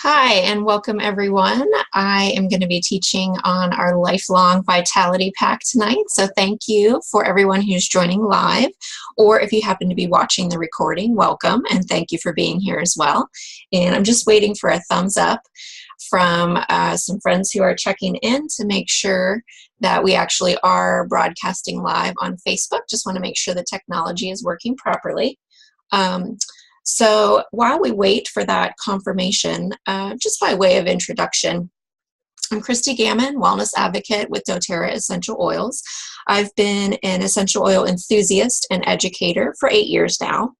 Hi, and welcome everyone. I am going to be teaching on our lifelong vitality pack tonight. So thank you for everyone who's joining live, or if you happen to be watching the recording, welcome, and thank you for being here as well. And I'm just waiting for a thumbs up from some friends who are checking in to make sure that we actually are broadcasting live on Facebook. Just want to make sure the technology is working properly. So while we wait for that confirmation, just by way of introduction, I'm Christy Gammon, wellness advocate with doTERRA Essential Oils. I've been an essential oil enthusiast and educator for 8 years now.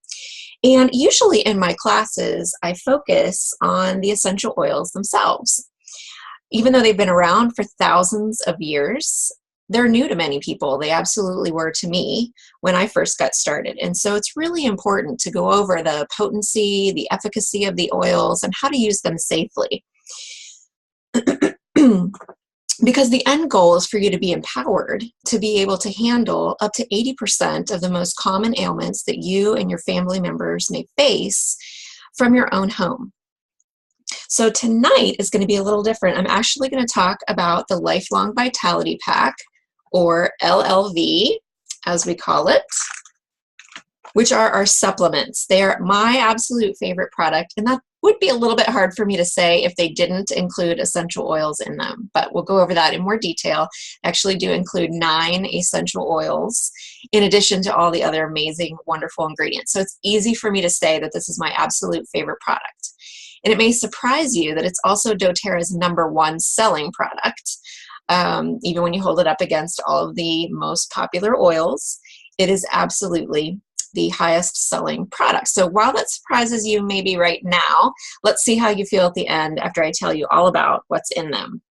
And usually in my classes, I focus on the essential oils themselves. Even though they've been around for thousands of years, they're new to many people. They absolutely were to me when I first got started. And so it's really important to go over the potency, the efficacy of the oils, and how to use them safely. Because the end goal is for you to be empowered to be able to handle up to 80% of the most common ailments that you and your family members may face from your own home. So tonight is going to be a little different. I'm actually going to talk about the Lifelong Vitality Pack, or LLV, as we call it, which are our supplements. They are my absolute favorite product, and that would be a little bit hard for me to say if they didn't include essential oils in them, but we'll go over that in more detail. I actually do include 9 essential oils in addition to all the other amazing, wonderful ingredients. So it's easy for me to say that this is my absolute favorite product. And it may surprise you that it's also doTERRA's #1 selling product. Even when you hold it up against all of the most popular oils, it is absolutely the highest selling product. So while that surprises you maybe right now, let's see how you feel at the end after I tell you all about what's in them.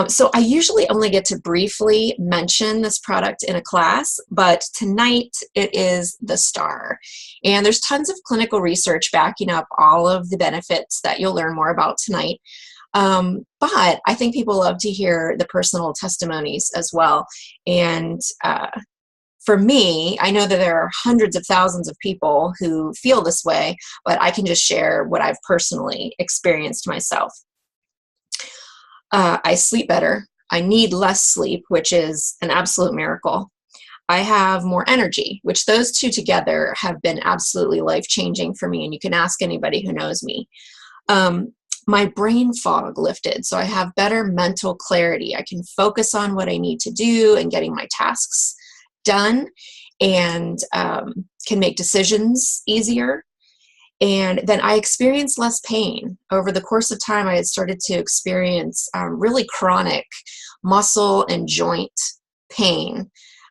So I usually only get to briefly mention this product in a class, but tonight it is the star. And there's tons of clinical research backing up all of the benefits that you'll learn more about tonight. But I think people love to hear the personal testimonies as well. And for me, I know that there are hundreds of thousands of people who feel this way, but I can just share what I've personally experienced myself. I sleep better. I need less sleep, which is an absolute miracle. I have more energy, which those two together have been absolutely life-changing for me, and you can ask anybody who knows me. My brain fog lifted, so I have better mental clarity. I can focus on what I need to do and getting my tasks done, and can make decisions easier. And then I experienced less pain. Over the course of time, I had started to experience really chronic muscle and joint pain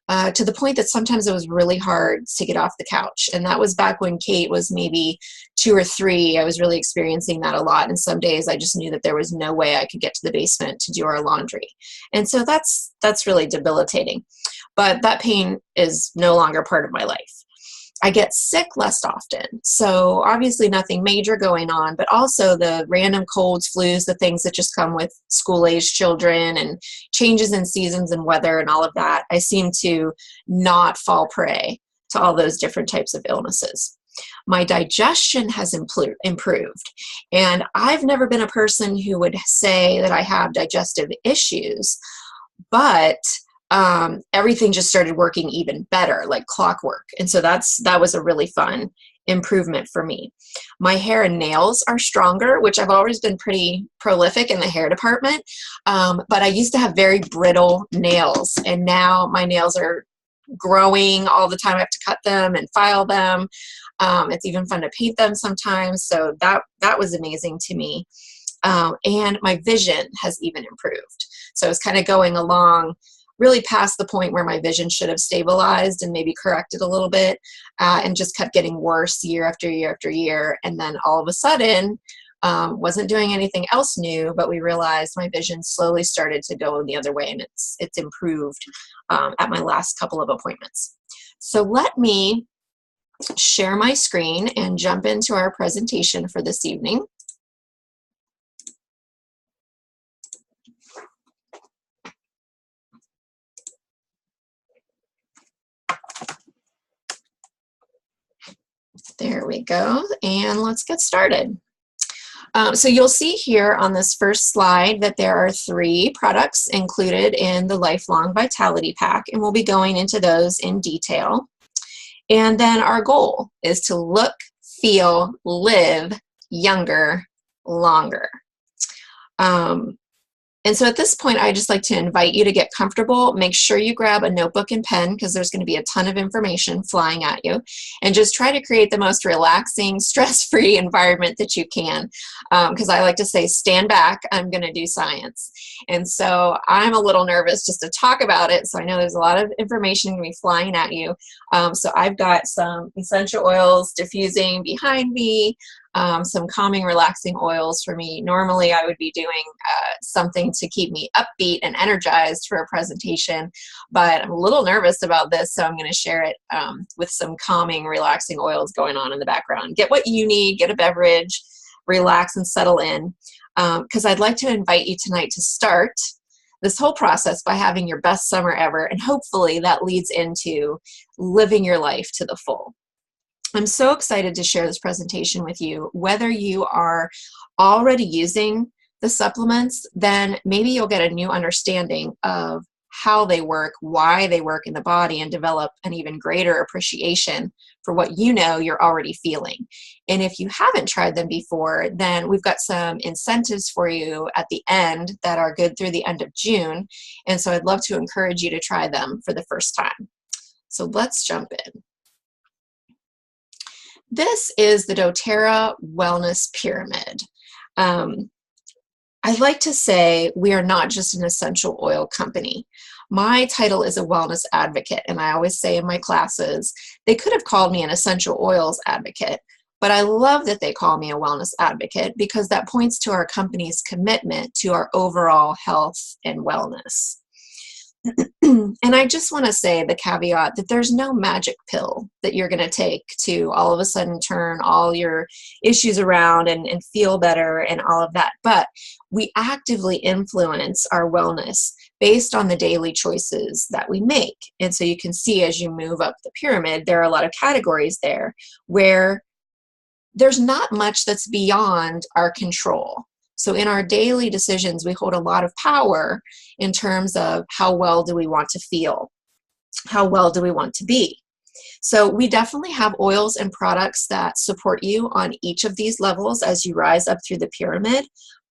to the point that sometimes it was really hard to get off the couch. And that was back when Kate was maybe 2 or 3. I was really experiencing that a lot. And some days I just knew that there was no way I could get to the basement to do our laundry. And so that's really debilitating. But that pain is no longer part of my life. I get sick less often. So obviously nothing major going on, but also the random colds, flus, the things that just come with school-aged children and changes in seasons and weather and all of that. I seem to not fall prey to all those different types of illnesses. My digestion has improved. And I've never been a person who would say that I have digestive issues, but everything just started working even better, like clockwork. And so that was a really fun improvement for me. My hair and nails are stronger, which I've always been pretty prolific in the hair department. But I used to have very brittle nails, and now my nails are growing all the time. I have to cut them and file them. It's even fun to paint them sometimes. So that was amazing to me. And my vision has even improved. So it's kind of going along really past the point where my vision should have stabilized and maybe corrected a little bit, and just kept getting worse year after year after year. And then all of a sudden, wasn't doing anything else new, but we realized my vision slowly started to go the other way, and it's improved at my last couple of appointments. So let me share my screen and jump into our presentation for this evening. There we go, and let's get started. So you'll see here on this first slide that there are 3 products included in the Lifelong Vitality Pack, and we'll be going into those in detail. And then our goal is to look, feel, live younger, longer. And so at this point, I just like to invite you to get comfortable. Make sure you grab a notebook and pen because there's going to be a ton of information flying at you. And just try to create the most relaxing, stress-free environment that you can. Because I like to say, stand back, I'm going to do science. And so I'm a little nervous just to talk about it. So I know there's a lot of information going to be flying at you. So I've got some essential oils diffusing behind me. Some calming, relaxing oils for me. Normally, I would be doing something to keep me upbeat and energized for a presentation, but I'm a little nervous about this, so I'm going to share it with some calming, relaxing oils going on in the background. Get what you need, get a beverage, relax and settle in, because I'd like to invite you tonight to start this whole process by having your best summer ever, and hopefully that leads into living your life to the full. I'm so excited to share this presentation with you. Whether you are already using the supplements, then maybe you'll get a new understanding of how they work, why they work in the body, and develop an even greater appreciation for what you know you're already feeling. And if you haven't tried them before, then we've got some incentives for you at the end that are good through the end of June. And so I'd love to encourage you to try them for the first time. So let's jump in. This is the doTERRA Wellness Pyramid. I like to say we are not just an essential oil company. My title is a wellness advocate, and I always say in my classes, they could have called me an essential oils advocate, but I love that they call me a wellness advocate because that points to our company's commitment to our overall health and wellness. And I just want to say the caveat that there's no magic pill that you're going to take to all of a sudden turn all your issues around and feel better and all of that. But we actively influence our wellness based on the daily choices that we make. And so you can see as you move up the pyramid, there are a lot of categories there where there's not much that's beyond our control. So in our daily decisions, we hold a lot of power in terms of how well do we want to feel? How well do we want to be? So we definitely have oils and products that support you on each of these levels as you rise up through the pyramid.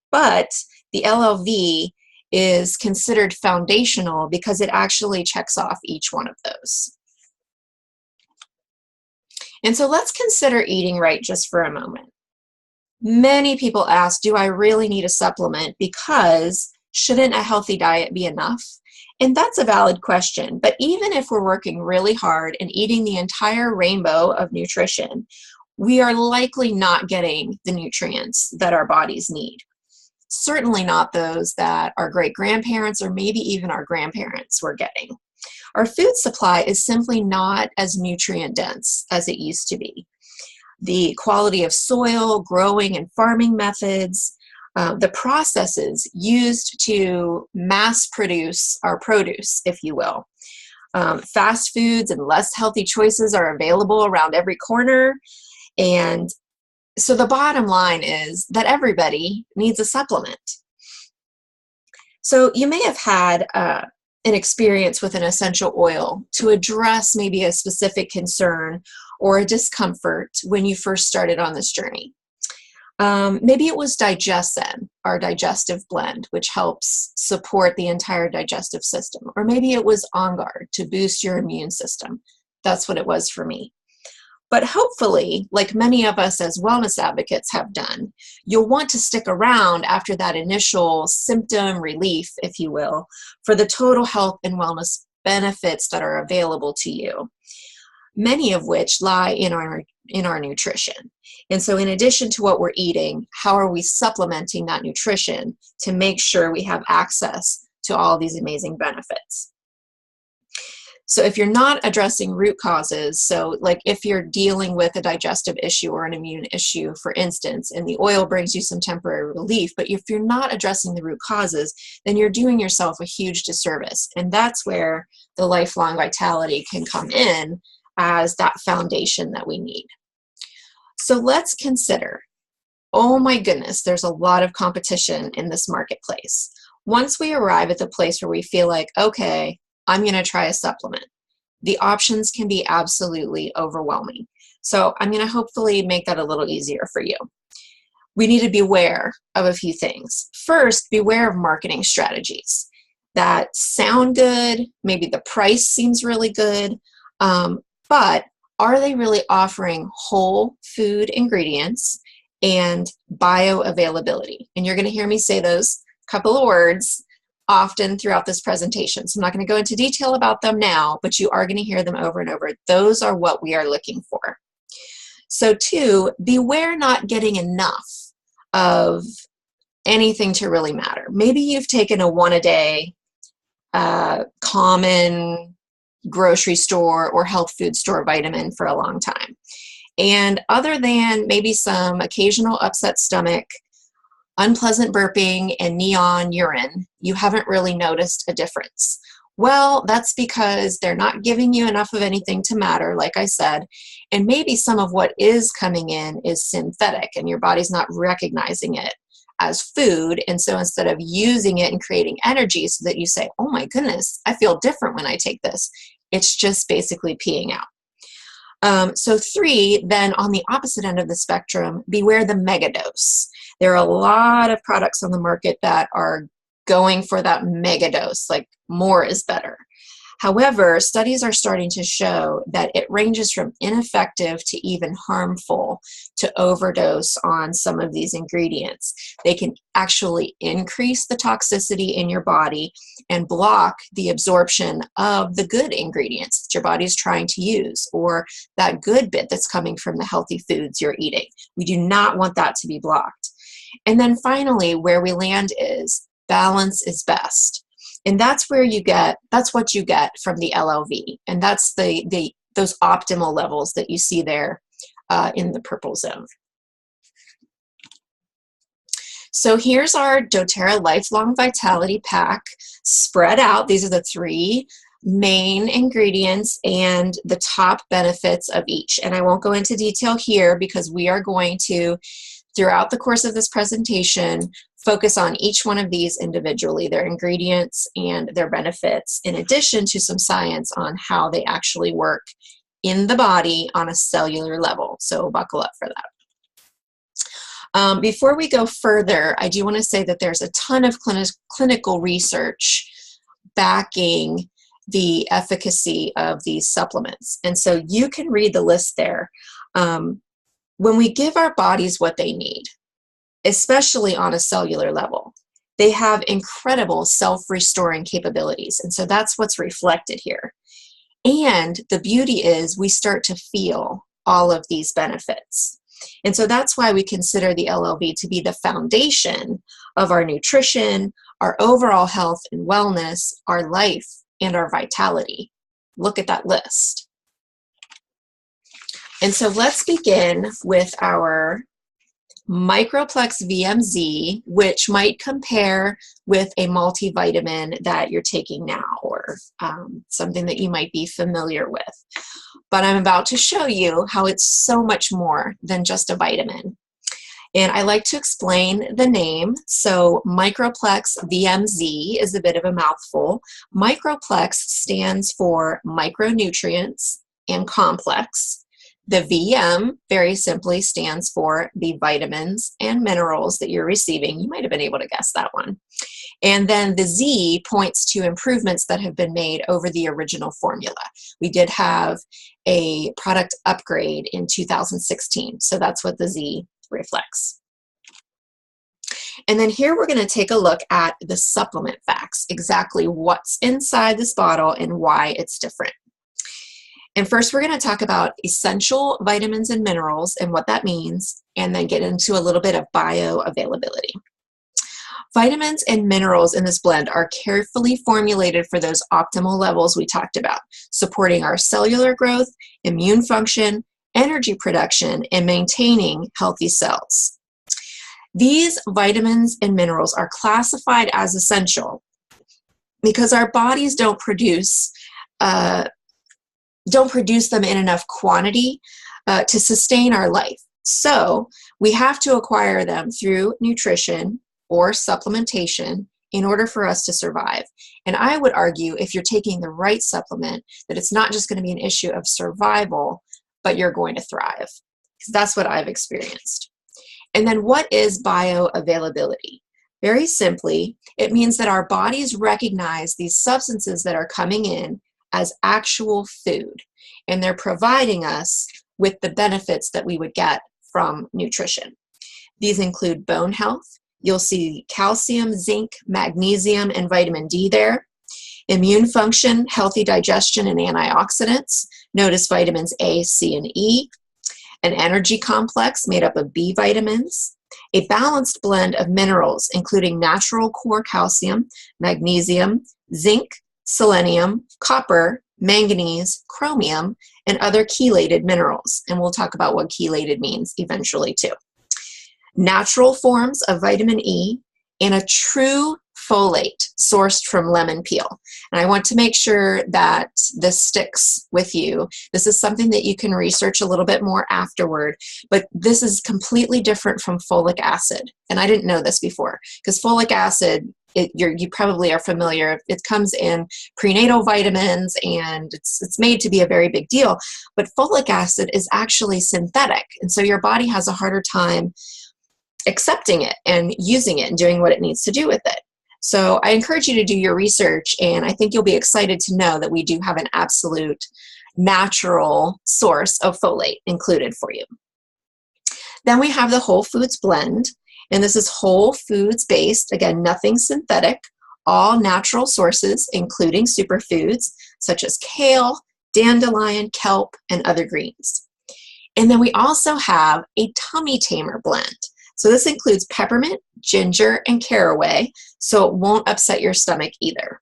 But the LLV is considered foundational because it actually checks off each one of those. And so let's consider eating right just for a moment. Many people ask, do I really need a supplement? Because shouldn't a healthy diet be enough? And that's a valid question. But even if we're working really hard and eating the entire rainbow of nutrition, we are likely not getting the nutrients that our bodies need. Certainly not those that our great-grandparents or maybe even our grandparents were getting. Our food supply is simply not as nutrient dense as it used to be. The quality of soil, growing and farming methods, the processes used to mass produce our produce, if you will. Fast foods and less healthy choices are available around every corner. And so the bottom line is that everybody needs a supplement. So you may have had an experience with an essential oil to address maybe a specific concern or a discomfort when you first started on this journey. Maybe it was Digestin, our digestive blend, which helps support the entire digestive system. Or maybe it was On Guard to boost your immune system. That's what it was for me. But hopefully, like many of us as wellness advocates have done, you'll want to stick around after that initial symptom relief, if you will, for the total health and wellness benefits that are available to you, many of which lie in our nutrition. And so in addition to what we're eating, how are we supplementing that nutrition to make sure we have access to all these amazing benefits? So if you're not addressing root causes, so like if you're dealing with a digestive issue or an immune issue, for instance, and the oil brings you some temporary relief, but if you're not addressing the root causes, then you're doing yourself a huge disservice. And that's where the lifelong vitality can come in as that foundation that we need. So let's consider, oh my goodness, there's a lot of competition in this marketplace. Once we arrive at the place where we feel like, okay, I'm going to try a supplement, the options can be absolutely overwhelming. So I'm going to hopefully make that a little easier for you. We need to beware of a few things. First, beware of marketing strategies that sound good, maybe the price seems really good, but are they really offering whole food ingredients and bioavailability? And you're going to hear me say those couple of words often throughout this presentation. So I'm not going to go into detail about them now, but you are going to hear them over and over. Those are what we are looking for. So 2, beware not getting enough of anything to really matter. Maybe you've taken a one-a-day common grocery store or health food store vitamin for a long time. And other than maybe some occasional upset stomach, unpleasant burping, and neon urine, you haven't really noticed a difference. Well, that's because they're not giving you enough of anything to matter, like I said, and maybe some of what is coming in is synthetic and your body's not recognizing it as food. And so instead of using it and creating energy so that you say, oh my goodness, I feel different when I take this, it's just basically peeing out. So 3, then on the opposite end of the spectrum, beware the megadose. There are a lot of products on the market that are going for that megadose, like more is better. However, studies are starting to show that it ranges from ineffective to even harmful to overdose on some of these ingredients. They can actually increase the toxicity in your body and block the absorption of the good ingredients that your body's trying to use, or that good bit that's coming from the healthy foods you're eating. We do not want that to be blocked. And then finally, where we land is balance is best. And that's where you get, that's what you get from the LLV. And that's those optimal levels that you see there in the purple zone. So here's our doTERRA Lifelong Vitality Pack spread out. These are the 3 main ingredients and the top benefits of each. And I won't go into detail here because we are going to, throughout the course of this presentation, focus on each one of these individually, their ingredients and their benefits, in addition to some science on how they actually work in the body on a cellular level. So buckle up for that. Before we go further, I do want to say that there's a ton of clinical research backing the efficacy of these supplements. And so you can read the list there. When we give our bodies what they need, especially on a cellular level, they have incredible self-restoring capabilities. And so that's what's reflected here. And the beauty is we start to feel all of these benefits. And so that's why we consider the LLV to be the foundation of our nutrition, our overall health and wellness, our life, and our vitality. Look at that list. And so let's begin with our Microplex VMZ, which might compare with a multivitamin that you're taking now, or something that you might be familiar with. But I'm about to show you how it's so much more than just a vitamin. And I like to explain the name. So Microplex VMZ is a bit of a mouthful. Microplex stands for micronutrients and complex. The VM, very simply, stands for the vitamins and minerals that you're receiving. You might have been able to guess that one. And then the Z points to improvements that have been made over the original formula. We did have a product upgrade in 2016, so that's what the Z reflects. And then here we're going to take a look at the supplement facts, exactly what's inside this bottle and why it's different. And first, we're going to talk about essential vitamins and minerals and what that means, and then get into a little bit of bioavailability. Vitamins and minerals in this blend are carefully formulated for those optimal levels we talked about, supporting our cellular growth, immune function, energy production, and maintaining healthy cells. These vitamins and minerals are classified as essential because our bodies don't produce them in enough quantity to sustain our life. So we have to acquire them through nutrition or supplementation in order for us to survive. And I would argue, if you're taking the right supplement, that it's not just going to be an issue of survival, but you're going to thrive. Because that's what I've experienced. And then what is bioavailability? Very simply, it means that our bodies recognize these substances that are coming in as actual food, and they're providing us with the benefits that we would get from nutrition. These include bone health. You'll see calcium, zinc, magnesium, and vitamin D there. Immune function, healthy digestion, and antioxidants. Notice vitamins A, C, and E. An energy complex made up of B vitamins. A balanced blend of minerals, including natural core calcium, magnesium, zinc, selenium, copper, manganese, chromium, and other chelated minerals. And we'll talk about what chelated means eventually too. Natural forms of vitamin E, and a true folate sourced from lemon peel. And I want to make sure that this sticks with you. This is something that you can research a little bit more afterward, but this is completely different from folic acid. And I didn't know this before, because folic acid, you probably are familiar. It comes in prenatal vitamins, and it's made to be a very big deal. But folic acid is actually synthetic, and so your body has a harder time accepting it and using it and doing what it needs to do with it. So I encourage you to do your research, and I think you'll be excited to know that we do have an absolute natural source of folate included for you. Then we have the whole foods blend, and this is whole foods based, again, nothing synthetic, all natural sources, including superfoods such as kale, dandelion, kelp, and other greens. And then we also have a tummy tamer blend. So this includes peppermint, ginger, and caraway, so it won't upset your stomach either.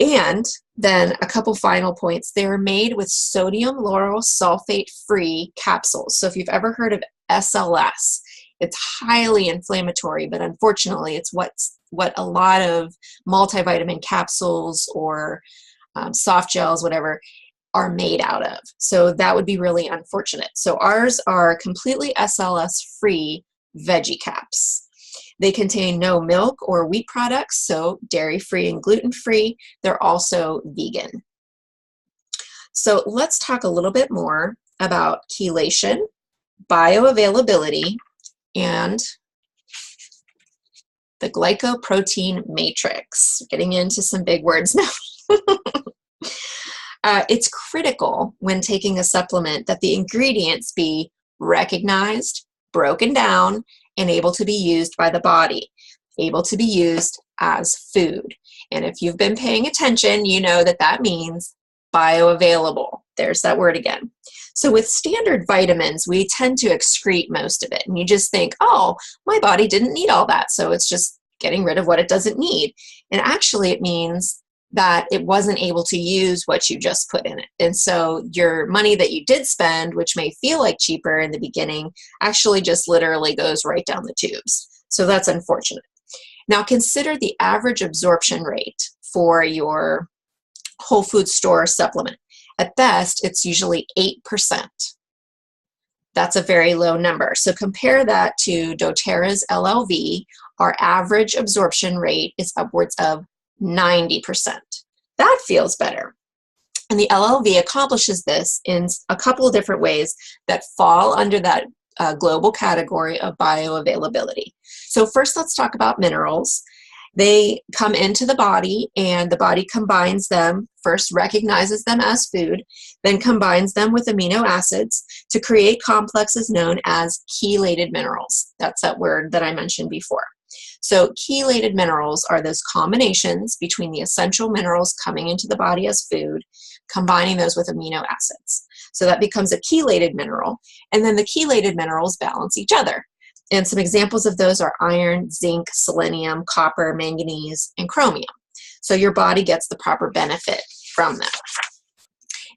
And then a couple final points. They are made with sodium lauryl sulfate-free capsules. So if you've ever heard of SLS, it's highly inflammatory, but unfortunately it's what a lot of multivitamin capsules or soft gels, whatever, are made out of. So that would be really unfortunate. So ours are completely SLS-free veggie caps. They contain no milk or wheat products, so dairy-free and gluten-free. They're also vegan. So let's talk a little bit more about chelation, bioavailability, and the glycoprotein matrix. Getting into some big words now. It's critical when taking a supplement that the ingredients be recognized, broken down, and able to be used by the body, able to be used as food. And if you've been paying attention, you know that that means bioavailable. There's that word again. So with standard vitamins, we tend to excrete most of it. And you just think, oh, my body didn't need all that, so it's just getting rid of what it doesn't need. And actually it means that it wasn't able to use what you just put in it. And so your money that you did spend, which may feel like cheaper in the beginning, actually just literally goes right down the tubes. So that's unfortunate. Now consider the average absorption rate for your whole food store supplement. At best, it's usually 8%. That's a very low number. So compare that to doTERRA's LLV. Our average absorption rate is upwards of 90%. That feels better. And the LLV accomplishes this in a couple of different ways that fall under that global category of bioavailability. So first, let's talk about minerals. They come into the body, and the body combines them, first recognizes them as food, then combines them with amino acids to create complexes known as chelated minerals. That's that word that I mentioned before. So chelated minerals are those combinations between the essential minerals coming into the body as food, combining those with amino acids. So that becomes a chelated mineral, and then the chelated minerals balance each other. And some examples of those are iron, zinc, selenium, copper, manganese, and chromium. So your body gets the proper benefit from that.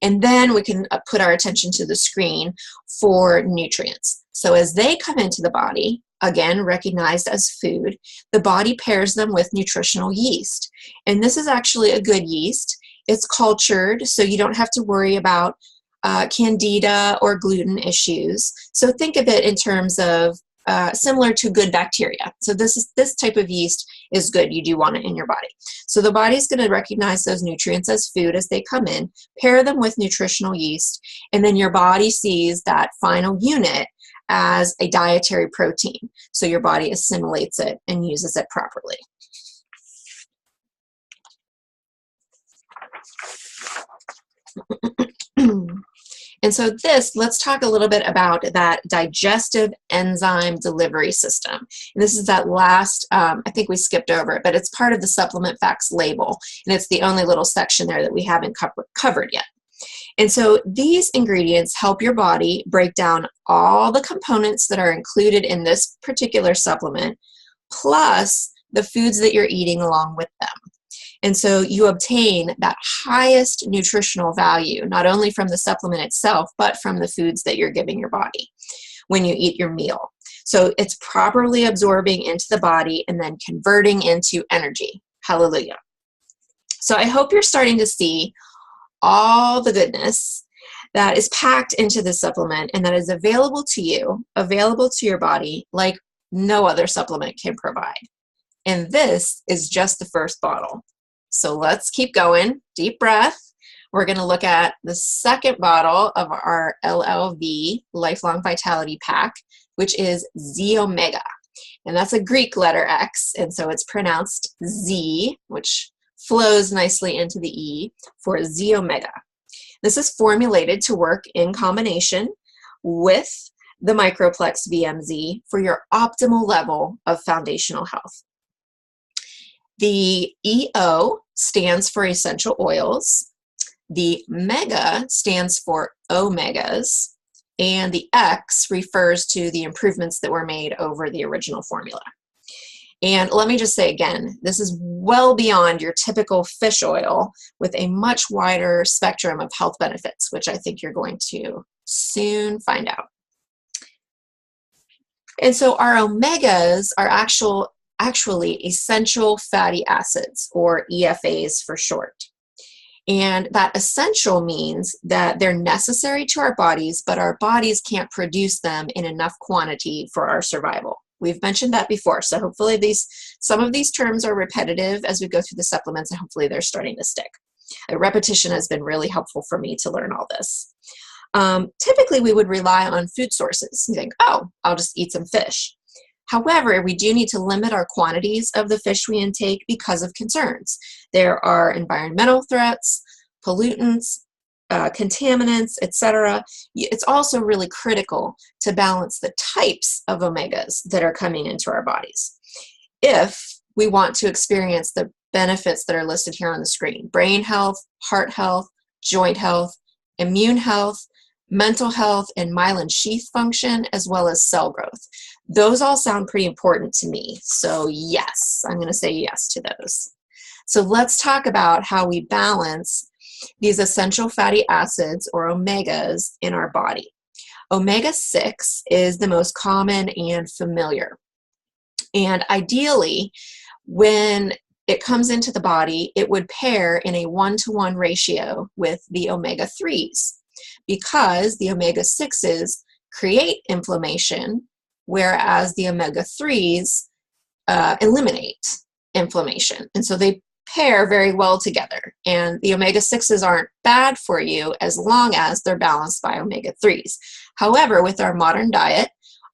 And then we can put our attention to the screen for nutrients. So as they come into the body, again, recognized as food, the body pairs them with nutritional yeast. And this is actually a good yeast. It's cultured, so you don't have to worry about candida or gluten issues. So think of it in terms of similar to good bacteria. So this type of yeast is good. You do want it in your body. So the body's going to recognize those nutrients as food as they come in, pair them with nutritional yeast, and then your body sees that final unit as a dietary protein. So your body assimilates it and uses it properly. And so let's talk a little bit about that digestive enzyme delivery system. And this is that last, I think we skipped over it, but it's part of the supplement facts label. And it's the only little section there that we haven't covered yet. And so these ingredients help your body break down all the components that are included in this particular supplement, plus the foods that you're eating along with them. And so you obtain that highest nutritional value, not only from the supplement itself, but from the foods that you're giving your body when you eat your meal. So it's properly absorbing into the body and then converting into energy. Hallelujah. So I hope you're starting to see all the goodness that is packed into the supplement and that is available to you, available to your body, like no other supplement can provide. And this is just the first bottle. So let's keep going. Deep breath. We're going to look at the second bottle of our LLV Lifelong Vitality Pack, which is Z Omega. And that's a Greek letter X, and so it's pronounced Z, which flows nicely into the E for Z Omega. This is formulated to work in combination with the Microplex VMZ for your optimal level of foundational health. The EO stands for essential oils, the MEGA stands for omegas, and the X refers to the improvements that were made over the original formula. And let me just say again, this is well beyond your typical fish oil with a much wider spectrum of health benefits, which I think you're going to soon find out. And so our omegas are actually essential fatty acids, or EFAs for short. And that essential means that they're necessary to our bodies, but our bodies can't produce them in enough quantity for our survival. We've mentioned that before, so hopefully some of these terms are repetitive as we go through the supplements, and hopefully they're starting to stick. Repetition has been really helpful for me to learn all this. Typically, we would rely on food sources. You think, oh, I'll just eat some fish. However, we do need to limit our quantities of the fish we intake because of concerns. There are environmental threats, pollutants, contaminants, etc. It's also really critical to balance the types of omegas that are coming into our bodies if we want to experience the benefits that are listed here on the screen: brain health, heart health, joint health, immune health, mental health, and myelin sheath function, as well as cell growth. Those all sound pretty important to me. So yes, I'm going to say yes to those. So let's talk about how we balance these essential fatty acids, or omegas, in our body. Omega-6 is the most common and familiar. And ideally, when it comes into the body, it would pair in a 1-to-1 ratio with the omega-3s, because the omega-6s create inflammation, whereas the omega-3s eliminate inflammation. And so they pair very well together. And the omega-6s aren't bad for you as long as they're balanced by omega-3s. However, with our modern diet,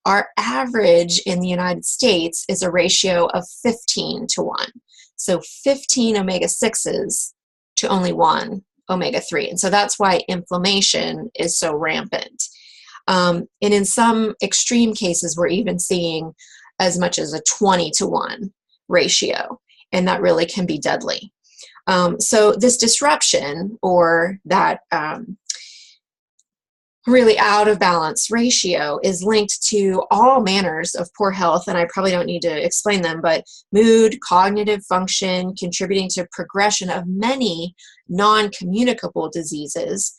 our average in the United States is a ratio of 15-to-1. So 15 omega-6s to only 1 omega-3. And so that's why inflammation is so rampant. And in some extreme cases, we're even seeing as much as a 20-to-1 ratio, and that really can be deadly. So this disruption, or that really out of balance ratio, is linked to all manners of poor health, and I probably don't need to explain them, but mood, cognitive function, contributing to progression of many non-communicable diseases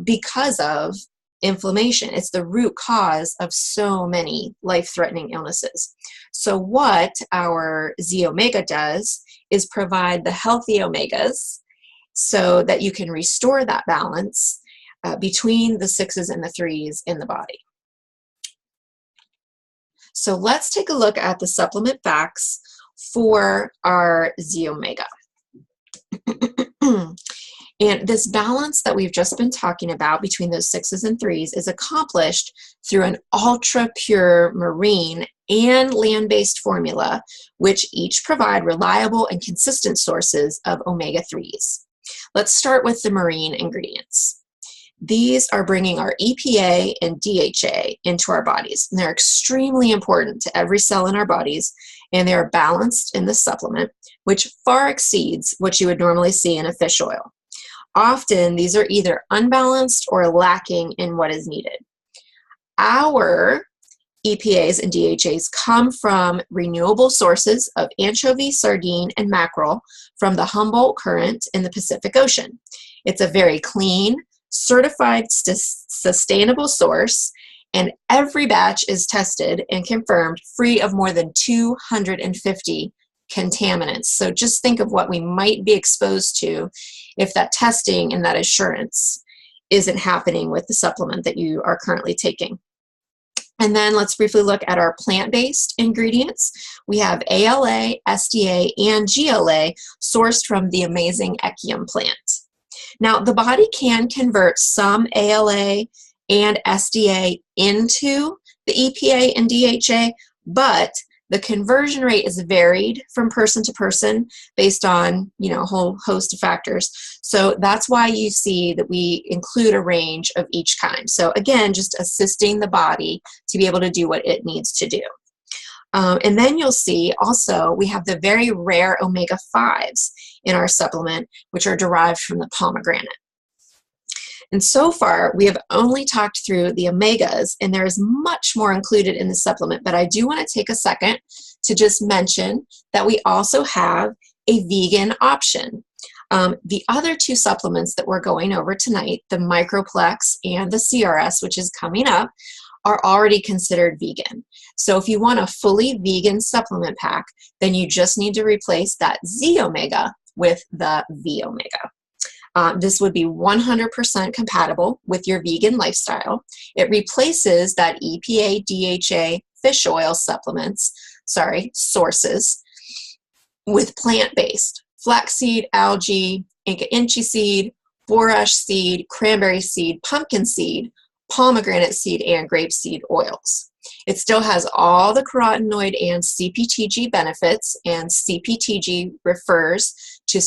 because of inflammation. It's the root cause of so many life-threatening illnesses. So what our Z Omega does is provide the healthy omegas so that you can restore that balance between the 6s and the 3s in the body. So let's take a look at the supplement facts for our Z-omega. And this balance that we've just been talking about between those 6s and 3s is accomplished through an ultra-pure marine and land-based formula, which each provide reliable and consistent sources of omega-3s. Let's start with the marine ingredients. These are bringing our EPA and DHA into our bodies, and they're extremely important to every cell in our bodies, and they are balanced in the supplement, which far exceeds what you would normally see in a fish oil. Often, these are either unbalanced or lacking in what is needed. Our EPAs and DHAs come from renewable sources of anchovy, sardine, and mackerel from the Humboldt Current in the Pacific Ocean. It's a very clean, certified, sustainable source, and every batch is tested and confirmed free of more than 250 contaminants. So just think of what we might be exposed to if that testing and that assurance isn't happening with the supplement that you are currently taking. And then let's briefly look at our plant-based ingredients. We have ALA, SDA, and GLA sourced from the amazing Echium plant. Now, the body can convert some ALA and SDA into the EPA and DHA, but the conversion rate is varied from person to person based on, a whole host of factors. So that's why you see that we include a range of each kind. So again, just assisting the body to be able to do what it needs to do. And then you'll see also we have the very rare omega-5s in our supplement, which are derived from the pomegranate. And so far, we have only talked through the omegas, and there is much more included in the supplement, but I do want to take a second to just mention that we also have a vegan option. The other two supplements that we're going over tonight, the Microplex and the CRS, which is coming up, are already considered vegan. So if you want a fully vegan supplement pack, then you just need to replace that Z-omega with the V-omega. This would be 100% compatible with your vegan lifestyle. It replaces that EPA, DHA, fish oil sources with plant-based. Flaxseed, algae, Inca inchi seed, borash seed, cranberry seed, pumpkin seed, pomegranate seed, and grapeseed oils. It still has all the carotenoid and CPTG benefits, and CPTG refers to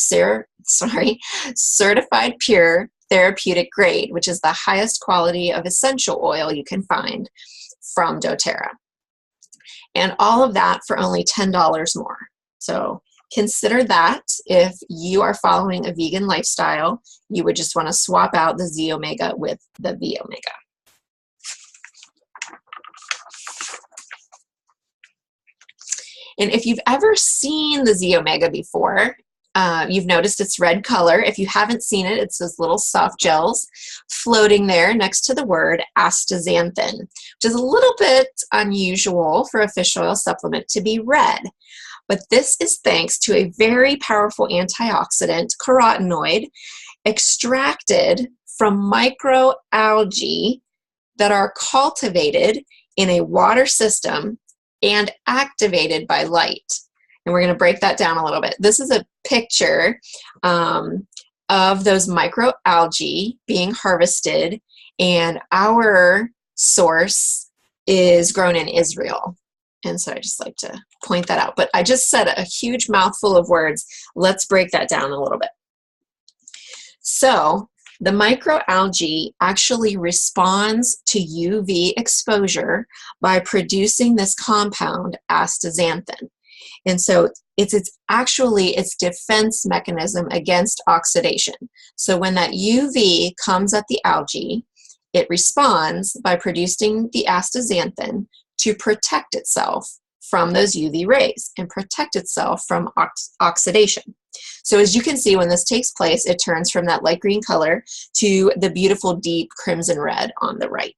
certified pure therapeutic grade, which is the highest quality of essential oil you can find from doTERRA. And all of that for only $10 more. So consider that if you are following a vegan lifestyle, you would just want to swap out the Z-omega with the V-omega. And if you've ever seen the Z-omega before, you've noticed its red color. If you haven't seen it, it's those little soft gels floating there next to the word astaxanthin, which is a little bit unusual for a fish oil supplement to be red. But this is thanks to a very powerful antioxidant, carotenoid, extracted from microalgae that are cultivated in a water system and activated by light. And we're going to break that down a little bit. This is a picture of those microalgae being harvested, and our source is grown in Israel. And so I just like to point that out. But I just said a huge mouthful of words. Let's break that down a little bit. So the microalgae actually responds to UV exposure by producing this compound, astaxanthin. And so it's actually its defense mechanism against oxidation. So when that UV comes at the algae, it responds by producing the astaxanthin to protect itself from those UV rays and protect itself from oxidation. So as you can see, when this takes place, it turns from that light green color to the beautiful deep crimson red on the right.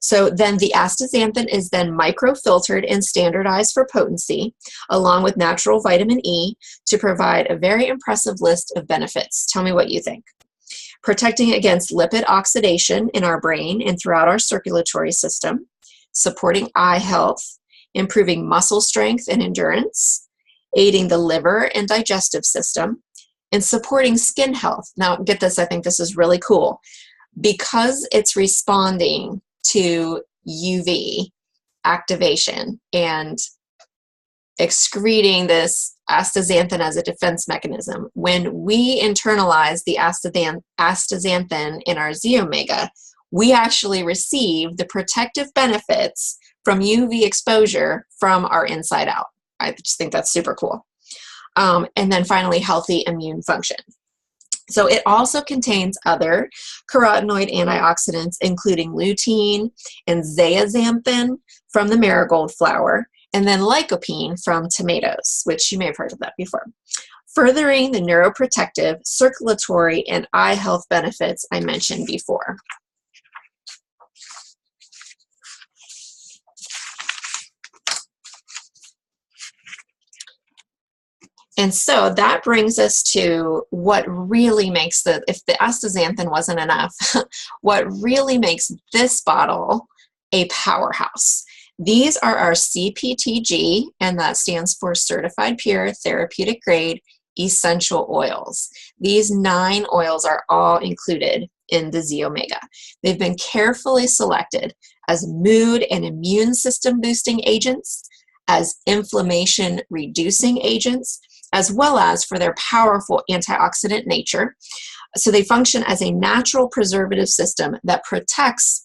So then the astaxanthin is then microfiltered and standardized for potency, along with natural vitamin E, to provide a very impressive list of benefits. Tell me what you think. protecting against lipid oxidation in our brain and throughout our circulatory system, supporting eye health, improving muscle strength and endurance, aiding the liver and digestive system, and supporting skin health. Now, get this, I think this is really cool. Because it's responding to UV activation and excreting this astaxanthin as a defense mechanism, when we internalize the astaxanthin in our Z omega, we actually receive the protective benefits from UV exposure from our inside out. I just think that's super cool. And then finally, healthy immune function. So it also contains other carotenoid antioxidants, including lutein and zeaxanthin from the marigold flower, and then lycopene from tomatoes, which you may have heard of that before, furthering the neuroprotective, circulatory, and eye health benefits I mentioned before. And so that brings us to what really makes if the astaxanthin wasn't enough, what really makes this bottle a powerhouse. These are our CPTG, and that stands for Certified Pure Therapeutic Grade Essential Oils. These 9 oils are all included in the Z omega. They've been carefully selected as mood and immune system boosting agents, as inflammation reducing agents, as well as for their powerful antioxidant nature. So they function as a natural preservative system that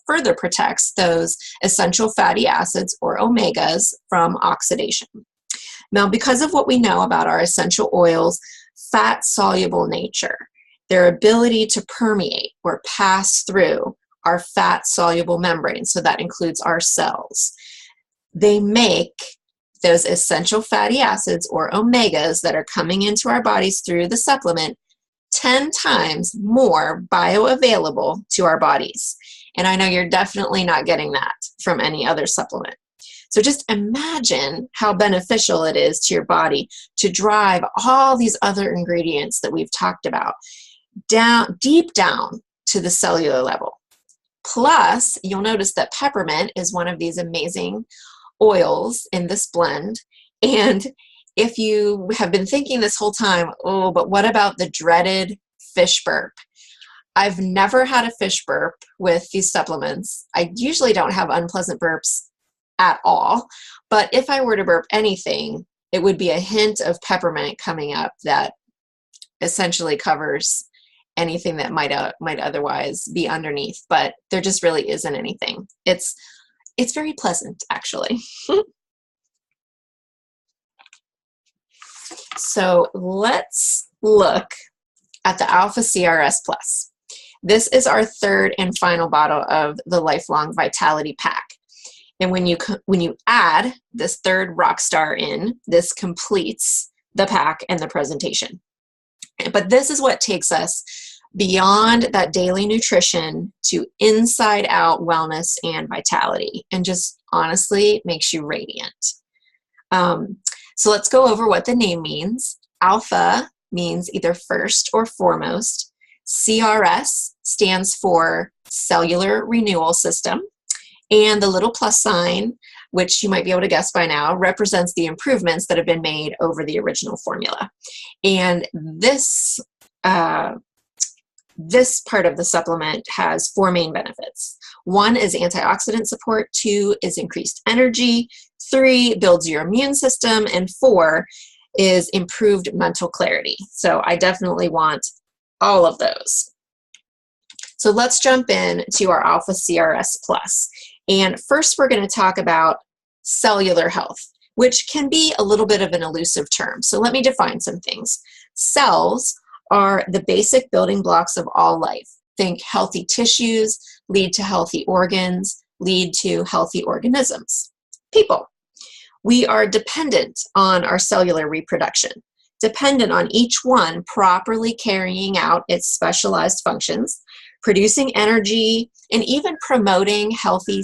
further protects those essential fatty acids or omegas from oxidation. Now, because of what we know about our essential oils' fat-soluble nature, their ability to permeate or pass through our fat-soluble membrane, so that includes our cells, they make those essential fatty acids or omegas that are coming into our bodies through the supplement 10 times more bioavailable to our bodies. And I know you're definitely not getting that from any other supplement. So just imagine how beneficial it is to your body to drive all these other ingredients that we've talked about deep down to the cellular level. Plus, you'll notice that peppermint is one of these amazing oils in this blend. And if you have been thinking this whole time, oh, but what about the dreaded fish burp? I've never had a fish burp with these supplements. I usually don't have unpleasant burps at all. But if I were to burp anything, it would be a hint of peppermint coming up that essentially covers anything that might otherwise be underneath. But there just really isn't anything. It's very pleasant, actually. So let's look at the Alpha CRS Plus. This is our third and final bottle of the Lifelong Vitality Pack. And when you add this third Rockstar in, this completes the pack and the presentation. But this is what takes us beyond that daily nutrition to inside out wellness and vitality, and just honestly makes you radiant. So let's go over what the name means. Alpha means either first or foremost. CRS stands for Cellular Renewal System. And the little plus sign, which you might be able to guess by now, represents the improvements that have been made over the original formula. And this part of the supplement has 4 main benefits. 1 is antioxidant support, 2 is increased energy, 3 builds your immune system, and 4 is improved mental clarity. So I definitely want all of those. So let's jump in to our Alpha CRS Plus. And first we're going to talk about cellular health, which can be a little bit of an elusive term. So let me define some things. Cells are the basic building blocks of all life. Think healthy tissues lead to healthy organs, lead to healthy organisms. People. We are dependent on our cellular reproduction, dependent on each one properly carrying out its specialized functions, producing energy, and even promoting healthy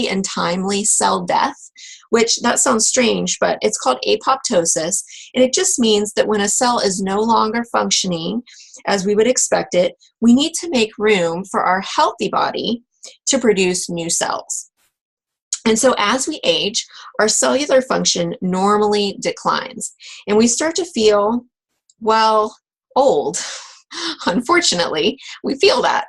and timely cell death, which that sounds strange, but it's called apoptosis, and it just means that when a cell is no longer functioning as we would expect it, we need to make room for our healthy body to produce new cells. And so as we age, our cellular function normally declines, and we start to feel, well, old. Unfortunately, we feel that.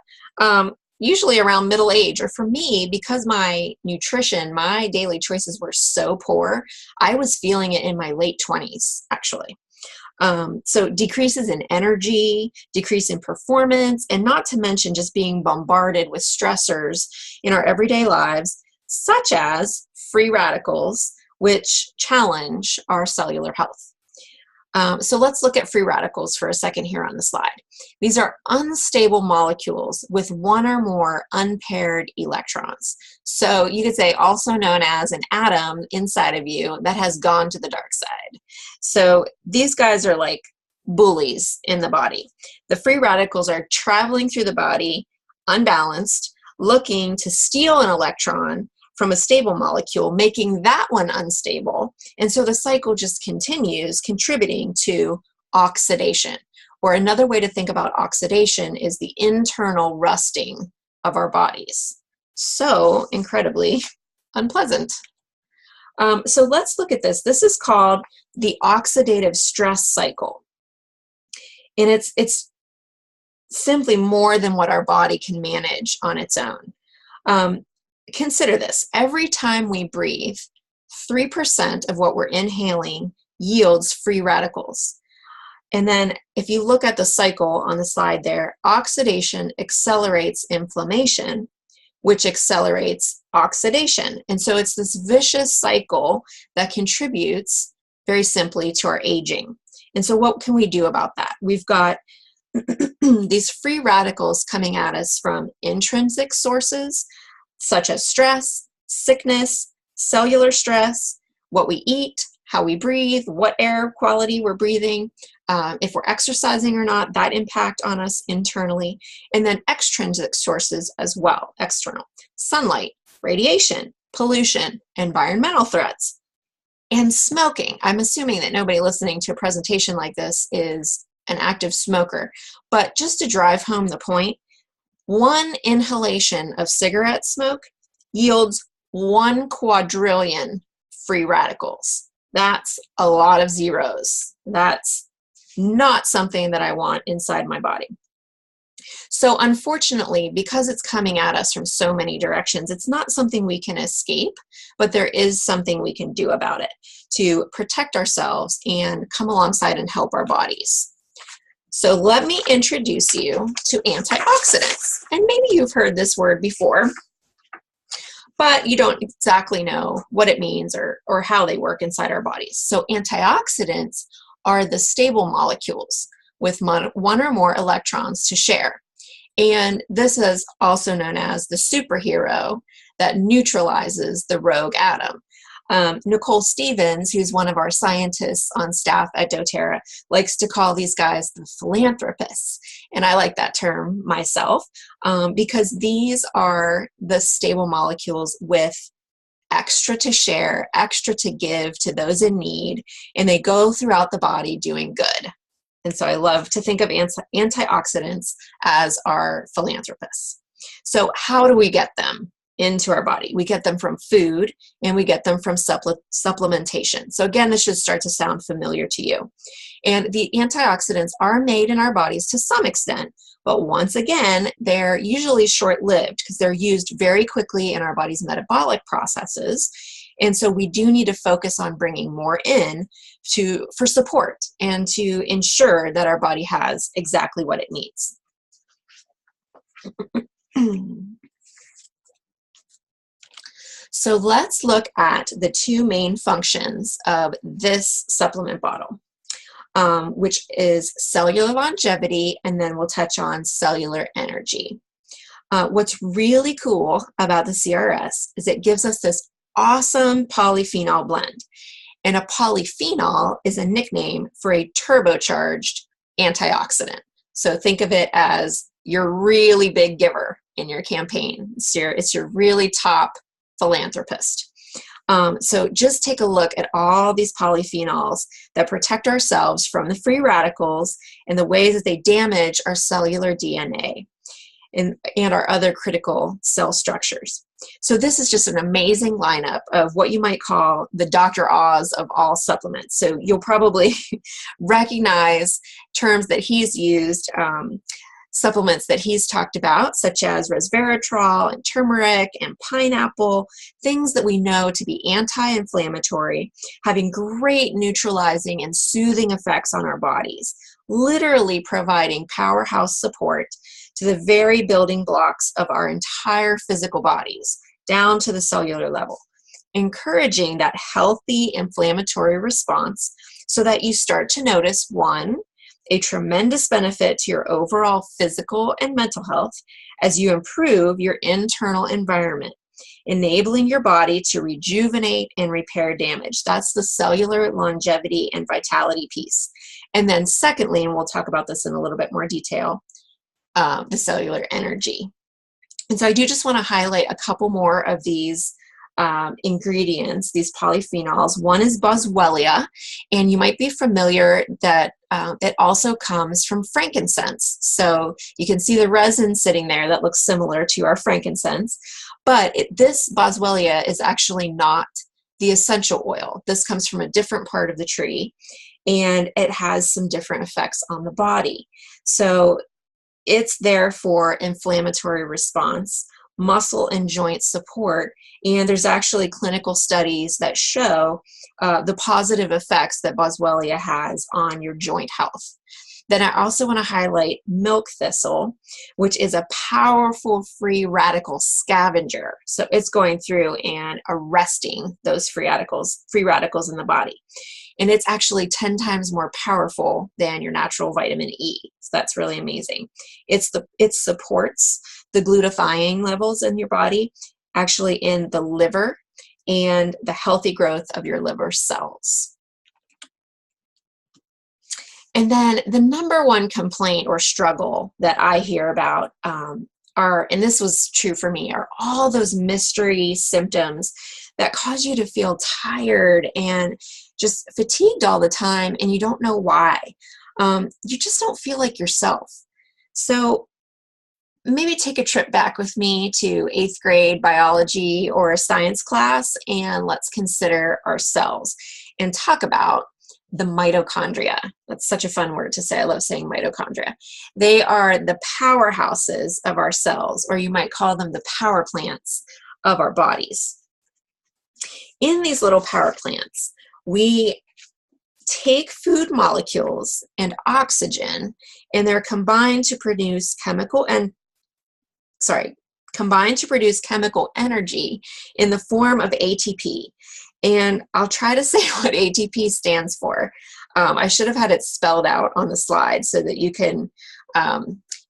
Usually around middle age, or for me, because my nutrition, my daily choices were so poor, I was feeling it in my late 20s, actually. So decreases in energy, decrease in performance, and not to mention just being bombarded with stressors in our everyday lives, such as free radicals, which challenge our cellular health. So let's look at free radicals for a second here on the slide. These are unstable molecules with one or more unpaired electrons. So you could say also known as an atom inside of you that has gone to the dark side. So these guys are like bullies in the body. The free radicals are traveling through the body unbalanced, looking to steal an electron from a stable molecule, making that one unstable. And so the cycle just continues, contributing to oxidation. Or another way to think about oxidation is the internal rusting of our bodies. So incredibly unpleasant. So let's look at this. This is called the oxidative stress cycle. And it's simply more than what our body can manage on its own. Consider this. Every time we breathe, 3% of what we're inhaling yields free radicals. And then if you look at the cycle on the slide there, oxidation accelerates inflammation, which accelerates oxidation. And so it's this vicious cycle that contributes very simply to our aging. And so what can we do about that? We've got these free radicals coming at us from intrinsic sources, such as stress, sickness, cellular stress, what we eat, how we breathe, what air quality we're breathing, if we're exercising or not, that impact on us internally, and then extrinsic sources as well, external, sunlight, radiation, pollution, environmental threats, and smoking. I'm assuming that nobody listening to a presentation like this is an active smoker, but just to drive home the point, one inhalation of cigarette smoke yields 1 quadrillion free radicals. That's a lot of zeros. That's not something that I want inside my body. So unfortunately, because it's coming at us from so many directions, it's not something we can escape, but there is something we can do about it to protect ourselves and come alongside and help our bodies. So let me introduce you to antioxidants. And maybe you've heard this word before, but you don't exactly know what it means or how they work inside our bodies. So antioxidants are the stable molecules with one or more electrons to share. And this is also known as the superhero that neutralizes the rogue atom. Nicole Stevens, who's one of our scientists on staff at doTERRA, likes to call these guys the philanthropists. And I like that term myself because these are the stable molecules with extra to share, extra to give to those in need, and they go throughout the body doing good. And so I love to think of antioxidants as our philanthropists. So how do we get them into our body? We get them from food and we get them from supplementation. So again, this should start to sound familiar to you. And the antioxidants are made in our bodies to some extent, but once again, they're usually short-lived because they're used very quickly in our body's metabolic processes. And so we do need to focus on bringing more in for support and to ensure that our body has exactly what it needs. So let's look at the two main functions of this supplement bottle, which is cellular longevity, and then we'll touch on cellular energy. What's really cool about the CRS is it gives us this awesome polyphenol blend. And a polyphenol is a nickname for a turbocharged antioxidant. So think of it as your really big giver in your campaign. It's your really top philanthropist. So just take a look at all these polyphenols that protect ourselves from the free radicals and the ways that they damage our cellular DNA and our other critical cell structures. So this is just an amazing lineup of what you might call the Dr. Oz of all supplements. So you'll probably recognize terms that he's used, supplements that he's talked about, such as resveratrol and turmeric and pineapple, things that we know to be anti-inflammatory, having great neutralizing and soothing effects on our bodies, literally providing powerhouse support to the very building blocks of our entire physical bodies, down to the cellular level, encouraging that healthy inflammatory response so that you start to notice, one, a tremendous benefit to your overall physical and mental health as you improve your internal environment, enabling your body to rejuvenate and repair damage. That's the cellular longevity and vitality piece. And then secondly, and we'll talk about this in a little bit more detail, the cellular energy. And so I do just want to highlight a couple more of these ingredients, these polyphenols. One is boswellia, and you might be familiar that it also comes from frankincense. So you can see the resin sitting there that looks similar to our frankincense, but this boswellia is actually not the essential oil. This comes from a different part of the tree, and it has some different effects on the body. So it's there for inflammatory response, muscle and joint support, and there's actually clinical studies that show the positive effects that boswellia has on your joint health. Then I also want to highlight milk thistle, which is a powerful free radical scavenger. So it's going through and arresting those free radicals in the body. And it's actually 10 times more powerful than your natural vitamin E. So that's really amazing. It supports the glutathione levels in your body, actually in the liver, and the healthy growth of your liver cells. And then the number one complaint or struggle that I hear about and this was true for me, are all those mystery symptoms that cause you to feel tired and just fatigued all the time, and you don't know why. You just don't feel like yourself. So maybe take a trip back with me to 8th grade biology or a science class, and let's consider our cells and talk about the mitochondria. That's such a fun word to say. I love saying mitochondria. They are the powerhouses of our cells, or you might call them the power plants of our bodies. In these little power plants, we take food molecules and oxygen, and they're combined to produce chemical energy in the form of ATP. And I'll try to say what ATP stands for. I should have had it spelled out on the slide so that you can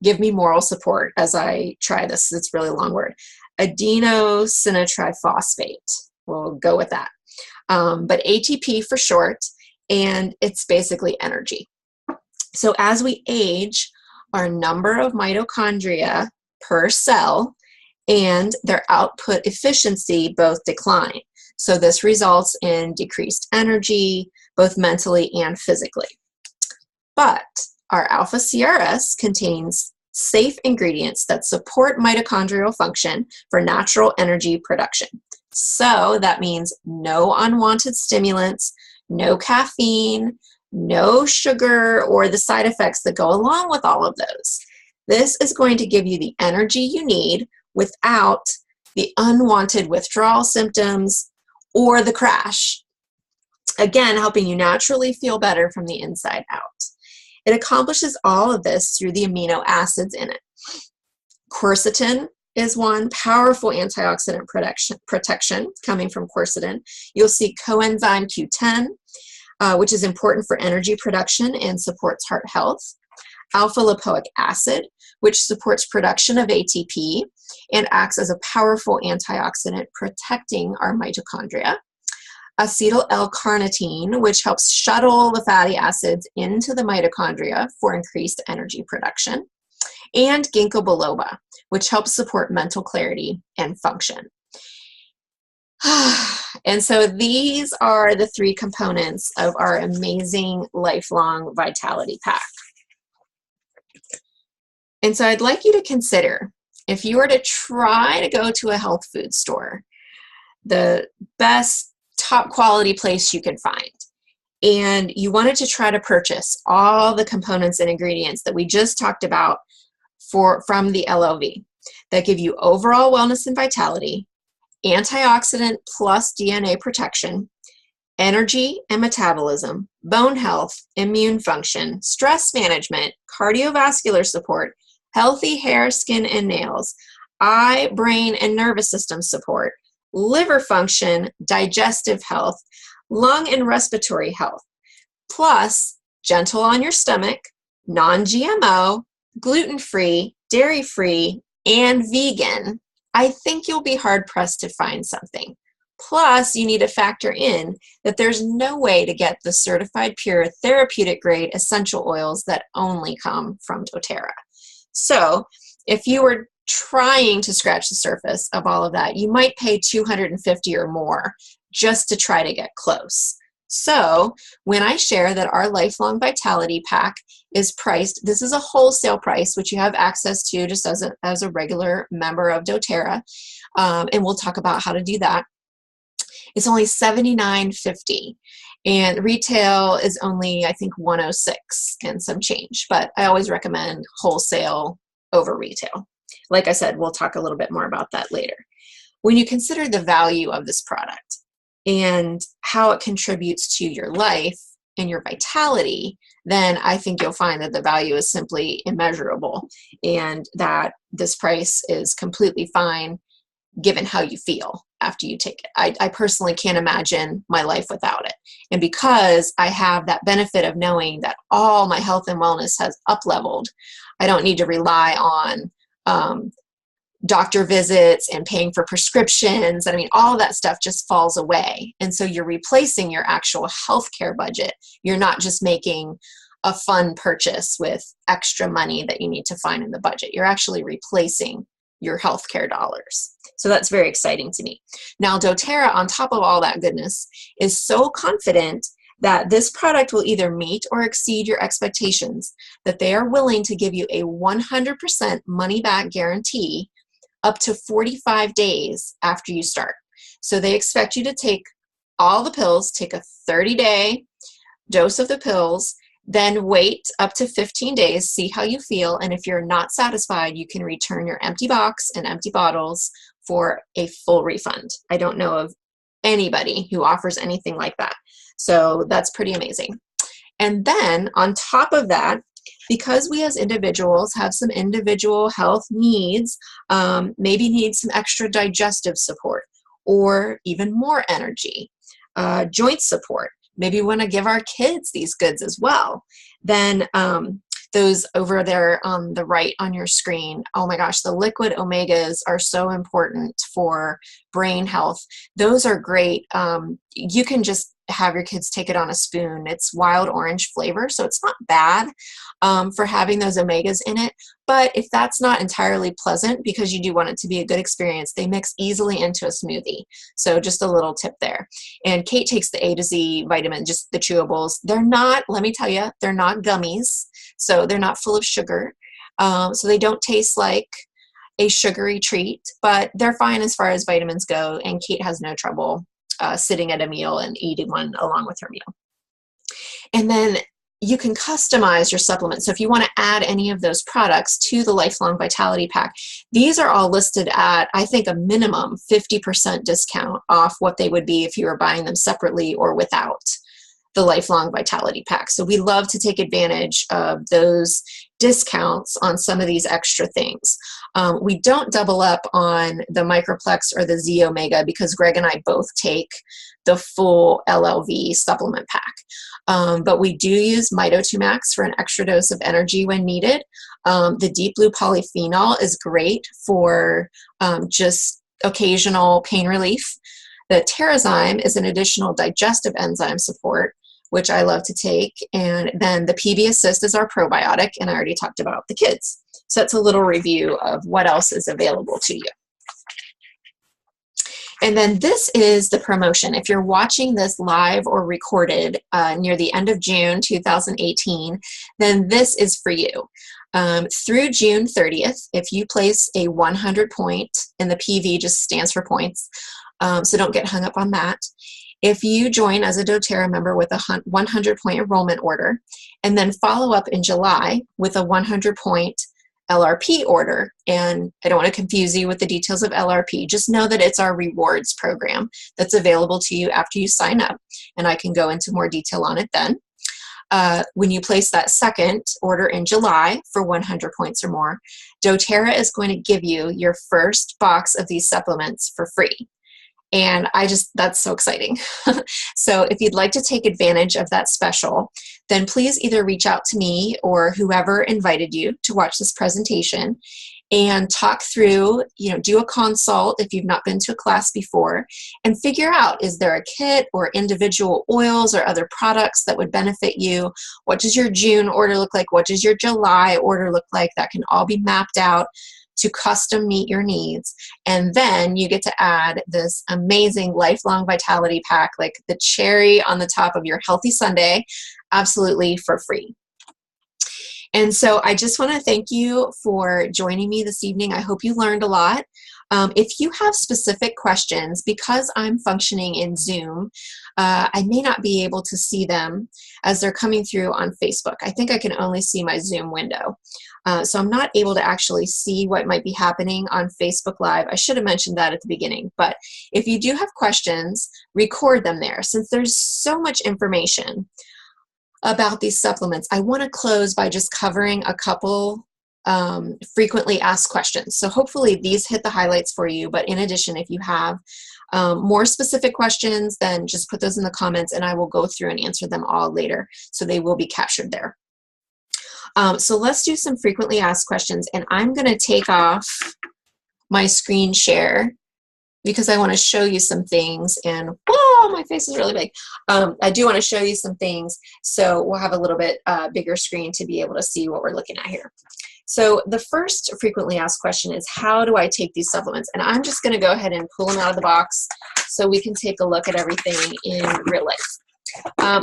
give me moral support as I try this. It's a really long word. Adenosinotriphosphate. We'll go with that. But ATP for short, and it's basically energy. So as we age, our number of mitochondria per cell and their output efficiency both decline. So this results in decreased energy, both mentally and physically. But our alpha CRS contains safe ingredients that support mitochondrial function for natural energy production. So that means no unwanted stimulants, no caffeine, no sugar, or the side effects that go along with all of those. This is going to give you the energy you need without the unwanted withdrawal symptoms or the crash. Again, helping you naturally feel better from the inside out. It accomplishes all of this through the amino acids in it. Quercetin is one powerful antioxidant protection coming from quercetin. You'll see coenzyme Q10, which is important for energy production and supports heart health. Alpha lipoic acid, which supports production of ATP and acts as a powerful antioxidant protecting our mitochondria. Acetyl L-carnitine, which helps shuttle the fatty acids into the mitochondria for increased energy production. and ginkgo biloba, which helps support mental clarity and function. And so these are the 3 components of our amazing lifelong vitality pack. And so I'd like you to consider, if you were to try to go to a health food store, the best top quality place you could find, and you wanted to try to purchase all the components and ingredients that we just talked about from the LLV that give you overall wellness and vitality, antioxidant plus DNA protection, energy and metabolism, bone health, immune function, stress management, cardiovascular support, healthy hair, skin, and nails, eye, brain, and nervous system support, liver function, digestive health, lung and respiratory health, plus gentle on your stomach, non-GMO, gluten-free, dairy-free, and vegan, I think you'll be hard-pressed to find something. Plus, you need to factor in that there's no way to get the certified pure therapeutic grade essential oils that only come from doTERRA. So if you were trying to scratch the surface of all of that, you might pay $250 or more just to try to get close. So when I share that our lifelong vitality pack is priced, this is a wholesale price, which you have access to just as a regular member of doTERRA, and we'll talk about how to do that. It's only $79.50, and retail is only, I think, $106 and some change, but I always recommend wholesale over retail. Like I said, we'll talk a little bit more about that later. When you consider the value of this product and how it contributes to your life and your vitality, then I think you'll find that the value is simply immeasurable and that this price is completely fine given how you feel after you take it. I personally can't imagine my life without it. And because I have that benefit of knowing that all my health and wellness has up-leveled, I don't need to rely on doctor visits and paying for prescriptions. I mean, all that stuff just falls away. And so you're replacing your actual healthcare budget. You're not just making a fun purchase with extra money that you need to find in the budget. You're actually replacing your healthcare dollars. So that's very exciting to me. Now, doTERRA, on top of all that goodness, is so confident that this product will either meet or exceed your expectations, that they are willing to give you a 100% money-back guarantee up to 45 days after you start. So they expect you to take all the pills, take a 30-day dose of the pills, then wait up to 15 days, see how you feel, and if you're not satisfied, you can return your empty box and empty bottles for a full refund. I don't know of anybody who offers anything like that. So that's pretty amazing. And then on top of that, because we as individuals have some individual health needs, maybe need some extra digestive support or even more energy, joint support, maybe we want to give our kids these goods as well, then those over there on the right on your screen, oh my gosh, the liquid omegas are so important for brain health. Those are great. You can just have your kids take it on a spoon. It's wild orange flavor, so it's not bad for having those omegas in it. But if that's not entirely pleasant, because you do want it to be a good experience, they mix easily into a smoothie. So just a little tip there. And Kate takes the A to Z vitamin, just the chewables. They're not, let me tell you, they're not gummies. So they're not full of sugar. So they don't taste like a sugary treat, but they're fine as far as vitamins go. And Kate has no trouble sitting at a meal and eating one along with her meal. And then you can customize your supplements. So if you want to add any of those products to the Lifelong Vitality Pack, these are all listed at, I think, a minimum 50% discount off what they would be if you were buying them separately or without the Lifelong Vitality Pack. So we love to take advantage of those discounts on some of these extra things. We don't double up on the Microplex or the Z Omega because Greg and I both take the full LLV supplement pack. But we do use Mito2 Max for an extra dose of energy when needed. The Deep Blue Polyphenol is great for just occasional pain relief. The Terrazyme is an additional digestive enzyme support which I love to take. And then the PB Assist is our probiotic, and I already talked about the kids. So that's a little review of what else is available to you. And then this is the promotion. If you're watching this live or recorded near the end of June 2018, then this is for you. Through June 30th, if you place a 100 point, and the PV just stands for points, so don't get hung up on that. If you join as a doTERRA member with a 100 point enrollment order, and then follow up in July with a 100 point LRP order, and I don't want to confuse you with the details of LRP, just know that it's our rewards program that's available to you after you sign up, and I can go into more detail on it then. When you place that second order in July for 100 points or more, doTERRA is going to give you your first box of these supplements for free. And that's so exciting. So if you'd like to take advantage of that special, then please either reach out to me or whoever invited you to watch this presentation and talk through, do a consult if you've not been to a class before, and figure out, is there a kit or individual oils or other products that would benefit you? What does your June order look like? What does your July order look like? That can all be mapped out to custom meet your needs. And then you get to add this amazing lifelong vitality pack, like the cherry on the top of your healthy sundae, absolutely for free. And so I just want to thank you for joining me this evening. I hope you learned a lot. If you have specific questions, because I'm functioning in Zoom, I may not be able to see them as they're coming through on Facebook. I think I can only see my Zoom window. So I'm not able to actually see what might be happening on Facebook Live. I should have mentioned that at the beginning. But if you do have questions, record them there. Since there's so much information about these supplements, I want to close by just covering a couple frequently asked questions. So hopefully these hit the highlights for you. But in addition, if you have more specific questions, then just put those in the comments and I will go through and answer them all later. So they will be captured there. So let's do some frequently asked questions, and I'm going to take off my screen share because I want to show you some things, and whoa, my face is really big. I do want to show you some things, so we'll have a little bit bigger screen to be able to see what we're looking at here. So the first frequently asked question is, how do I take these supplements? And I'm just going to go ahead and pull them out of the box so we can take a look at everything in real life.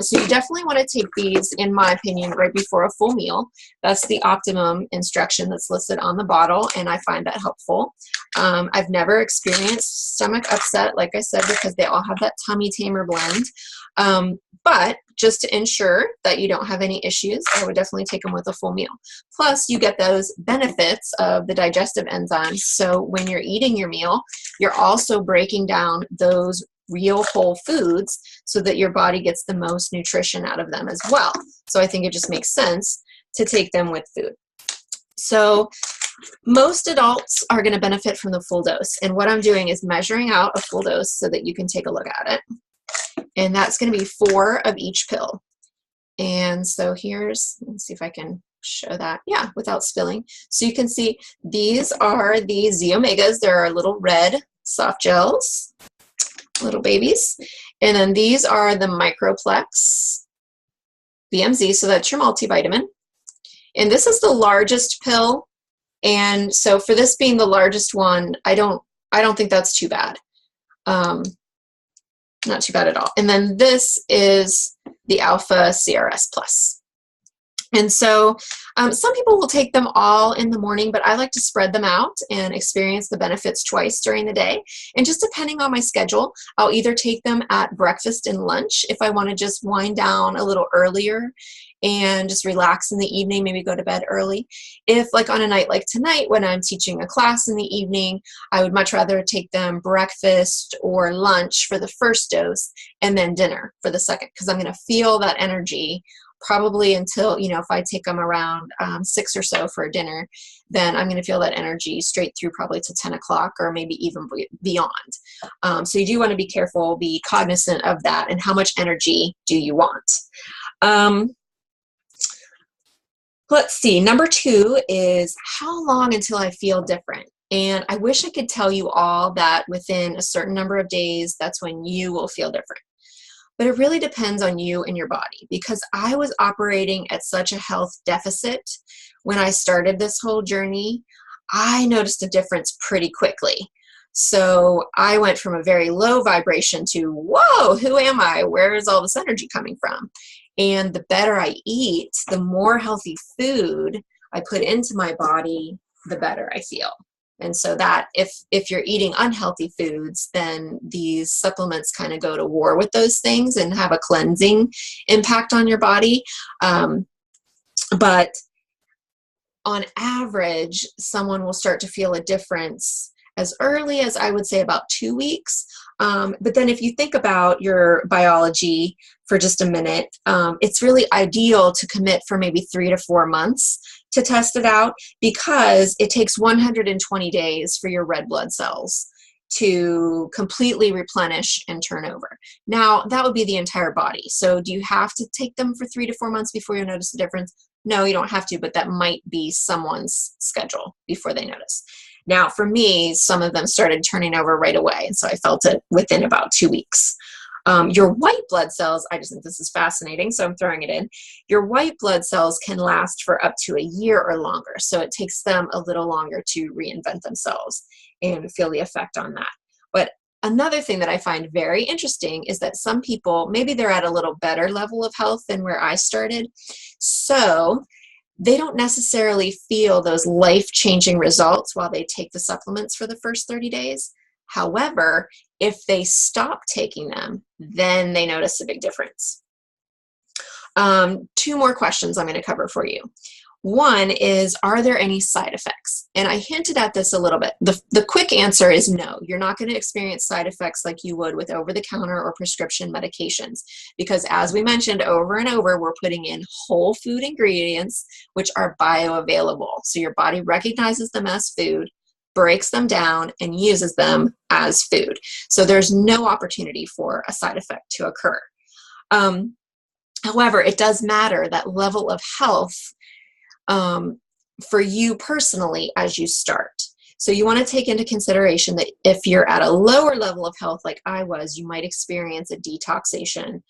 So you definitely want to take these, in my opinion, right before a full meal. That's the optimum instruction that's listed on the bottle, and I find that helpful. I've never experienced stomach upset, like I said, because they all have that tummy tamer blend. But just to ensure that you don't have any issues, I would definitely take them with a full meal. Plus, you get those benefits of the digestive enzymes. So when you're eating your meal, you're also breaking down those real whole foods so that your body gets the most nutrition out of them as well. So I think it just makes sense to take them with food. So most adults are going to benefit from the full dose. And what I'm doing is measuring out a full dose so that you can take a look at it. And that's going to be 4 of each pill. And so let's see if I can show that. Yeah, without spilling. So you can see these are the Z Omegas. There are little red soft gels, little babies. And then these are the Microplex BMZ, so that's your multivitamin. And this is the largest pill. And so for this being the largest one, I don't think that's too bad. Not too bad at all. And then this is the Alpha CRS Plus. And so some people will take them all in the morning, but I like to spread them out and experience the benefits twice during the day. And just depending on my schedule, I'll either take them at breakfast and lunch if I want to just wind down a little earlier and just relax in the evening, maybe go to bed early. If like on a night like tonight when I'm teaching a class in the evening, I would much rather take them breakfast or lunch for the first dose and then dinner for the second, because I'm going to feel that energy probably until, if I take them around 6 or so for dinner, then I'm going to feel that energy straight through probably to 10 o'clock or maybe even beyond. So you do want to be careful, be cognizant of that, and how much energy do you want. Let's see, number 2 is how long until I feel different? And I wish I could tell you all that within a certain number of days, that's when you will feel different. But it really depends on you and your body, because I was operating at such a health deficit when I started this whole journey. I noticed a difference pretty quickly. So I went from a very low vibration to, whoa, who am I? Where is all this energy coming from? And the better I eat, the more healthy food I put into my body, the better I feel. And so that if you're eating unhealthy foods, then these supplements kind of go to war with those things and have a cleansing impact on your body. But on average, someone will start to feel a difference as early as, I would say, about 2 weeks. But then if you think about your biology for just a minute, it's really ideal to commit for maybe 3 to 4 months to test it out, because it takes 120 days for your red blood cells to completely replenish and turn over. Now, that would be the entire body. So do you have to take them for 3 to 4 months before you notice the difference? No, you don't have to, but that might be someone's schedule before they notice. Now, for me, some of them started turning over right away, and so I felt it within about 2 weeks. Your white blood cells, I just think this is fascinating, so I'm throwing it in. Your white blood cells can last for up to a year or longer, so it takes them a little longer to reinvent themselves and feel the effect on that. But another thing that I find very interesting is that some people, maybe they're at a little better level of health than where I started, so they don't necessarily feel those life-changing results while they take the supplements for the first 30 days. However, if they stop taking them, then they notice a big difference. 2 more questions I'm going to cover for you. One is, are there any side effects? And I hinted at this a little bit. The quick answer is no. You're not going to experience side effects like you would with over-the-counter or prescription medications, because as we mentioned over and over, we're putting in whole food ingredients which are bioavailable. So your body recognizes them as food, breaks them down, and uses them as food. So there's no opportunity for a side effect to occur. However, it does matter that level of health for you personally as you start. So you want to take into consideration that if you're at a lower level of health like I was, you might experience a detoxation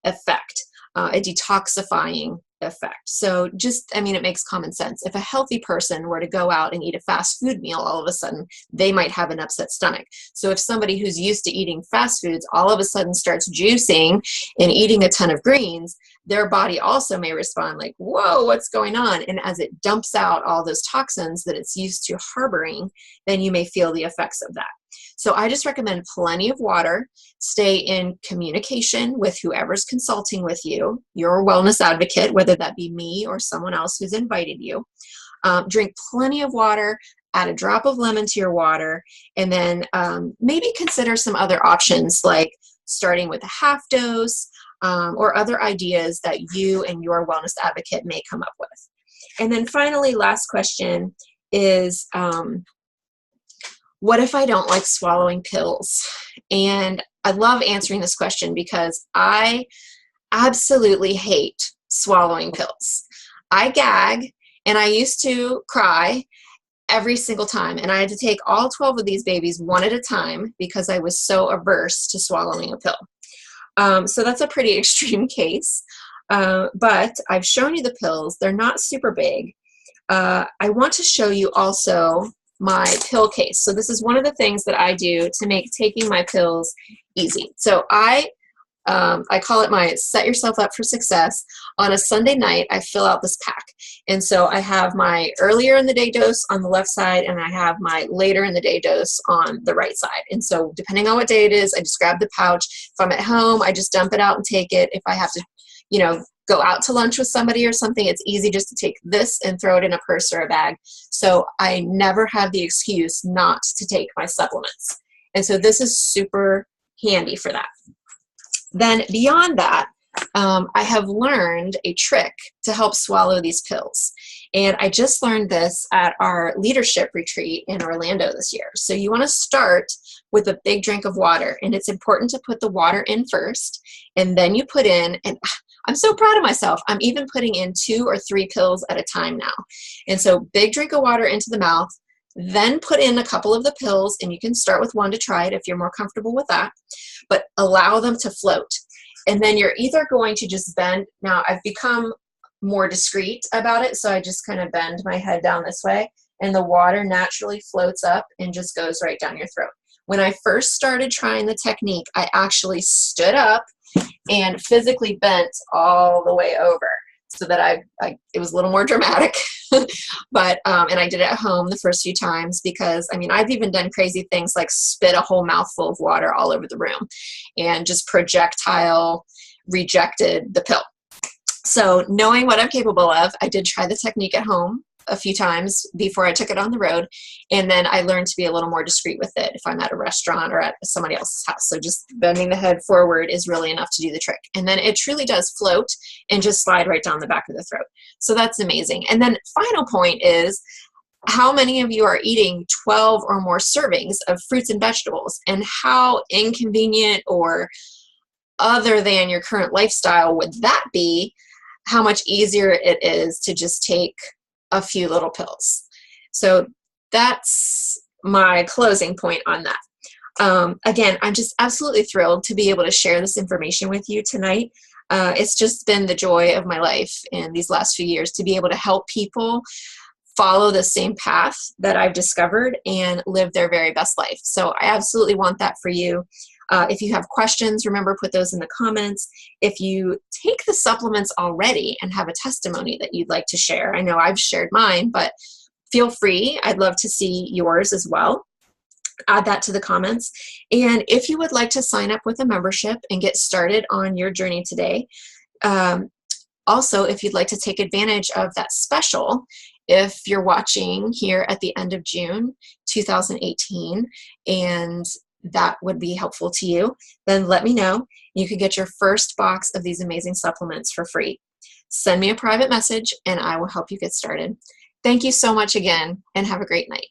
effect, a detoxifying effect. So just, I mean, it makes common sense. If a healthy person were to go out and eat a fast food meal, all of a sudden they might have an upset stomach. So if somebody who's used to eating fast foods all of a sudden starts juicing and eating a ton of greens, their body also may respond like, whoa, what's going on? And as it dumps out all those toxins that it's used to harboring, then you may feel the effects of that. So I just recommend plenty of water. Stay in communication with whoever's consulting with you, your wellness advocate, whether that be me or someone else who's invited you. Drink plenty of water, add a drop of lemon to your water, and then maybe consider some other options like starting with a half dose, or other ideas that you and your wellness advocate may come up with. And then finally, last question is, what if I don't like swallowing pills? And I love answering this question because I absolutely hate swallowing pills. I gag, and I used to cry every single time, and I had to take all 12 of these babies one at a time because I was so averse to swallowing a pill. So that's a pretty extreme case, but I've shown you the pills. They're not super big. I want to show you also my pill case. So this is one of the things that I do to make taking my pills easy. So I call it my set yourself up for success. On a Sunday night, I fill out this pack. And so I have my earlier in the day dose on the left side, and I have my later in the day dose on the right side. And so depending on what day it is, I just grab the pouch. If I'm at home, I just dump it out and take it. If I have to, go out to lunch with somebody or something, it's easy just to take this and throw it in a purse or a bag. So I never have the excuse not to take my supplements. And so this is super handy for that. Then beyond that, I have learned a trick to help swallow these pills. And I just learned this at our leadership retreat in Orlando this year. So you want to start with a big drink of water, and it's important to put the water in first, and then you put in, and I'm so proud of myself, I'm even putting in 2 or 3 pills at a time now. And so big drink of water into the mouth, then put in a couple of the pills, and you can start with 1 to try it if you're more comfortable with that, but allow them to float. And then you're either going to just bend. Now I've become more discreet about it, so I just kind of bend my head down this way, and the water naturally floats up and just goes right down your throat. When I first started trying the technique, I actually stood up and physically bent all the way over, so that it was a little more dramatic. But and I did it at home the first few times, because I mean, I've even done crazy things like spit a whole mouthful of water all over the room and just projectile rejected the pill. So knowing what I'm capable of, I did try the technique at home a few times before I took it on the road. And then I learned to be a little more discreet with it if I'm at a restaurant or at somebody else's house. So just bending the head forward is really enough to do the trick. And then it truly does float and just slide right down the back of the throat. So that's amazing. And then final point is, how many of you are eating 12 or more servings of fruits and vegetables, and how inconvenient or other than your current lifestyle would that be? How much easier it is to just take a few little pills. So that's my closing point on that. Again, I'm just absolutely thrilled to be able to share this information with you tonight. It's just been the joy of my life in these last few years to be able to help people follow the same path that I've discovered and live their very best life. So I absolutely want that for you. If you have questions, remember, put those in the comments. If you take the supplements already and have a testimony that you'd like to share, I know I've shared mine, but feel free. I'd love to see yours as well. Add that to the comments. And if you would like to sign up with a membership and get started on your journey today, also, if you'd like to take advantage of that special, if you're watching here at the end of June 2018 and that would be helpful to you, then let me know. You could get your first box of these amazing supplements for free. Send me a private message and I will help you get started. Thank you so much again, and have a great night.